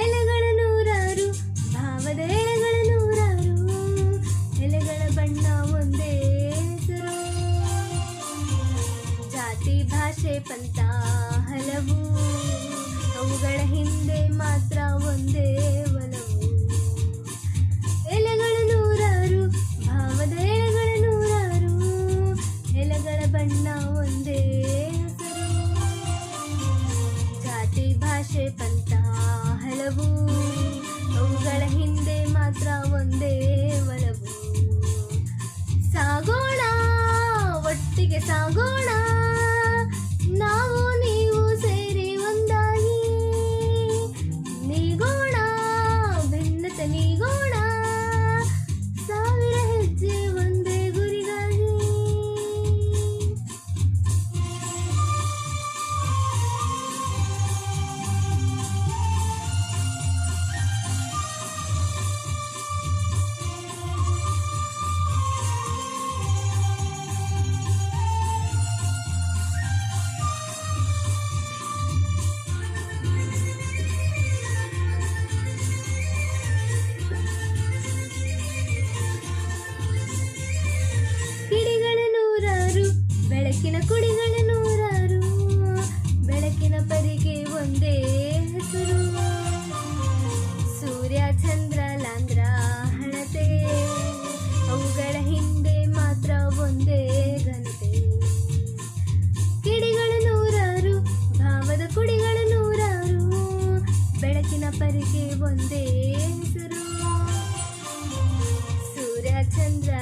ಎಲೆಗಳು ನೂರಾರು, ಭಾವದ ಎಲೆಗಳು ನೂರಾರು, ಎಲೆಗಳ ಬಣ್ಣ ಒಂದೇ ಹೆಸರು. ಜಾತಿ ಭಾಷೆ ಪಂಥ ಹಲವು, ಅವುಗಳ ಹಿಂದೆ ಮಾತ್ರ ಒಂದೇ ಒಲವು. ಎಲೆಗಳು ನೂರಾರು, ಭಾವದ ಎಲೆಗಳು ನೂರಾರು, ಎಲೆಗಳ ಬಣ್ಣ ಒಂದೇ ಹೆಸರು. ಜಾತಿ ಭಾಷೆ ಪಂಥ ಹಲವು, ಅವುಗಳ ಹಿಂದೆ ಮಾತ್ರ ಒಂದೇ ಒಲವು. ಸಾಗೋಣ ಒಟ್ಟಿಗೆ ಸಾಗೋಣ, ನಾವು ನೀವು ಸೇರಿ ಒಂದಾಗಿ ನೀಗೋಣ, ಭಿನ್ನತೆ ನೀಗೋಣ, ಸಾವಿರ ಹೆಜ್ಜೆ ಒಂದೇ ಗುರಿಗಾಗಿ. ಕಿಡಿಗಳು ನೂರಾರು, ಬೆಳಕಿನ ಕುಡಿಗಳು ನೂರಾರು, ಬೆಳಕಿನ ಪರಿಗೆ ಒಂದೇ ಹೆಸರು. ಸೂರ್ಯ ಚಂದ್ರ ಲಾಂದ್ರ ಹಣತೆ, ಅವುಗಳ ಹಿಂದೆ ಮಾತ್ರ ಒಂದೇ ಘನತೆ. ಕಿಡಿಗಳು ನೂರಾರು, ಭಾವದ ಕುಡಿಗಳು ನೂರಾರು, ಬೆಳಕಿನ ಪರಿಗೆ ಒಂದೇ ಹೆಸರು. ಸೂರ್ಯ ಚಂದ್ರ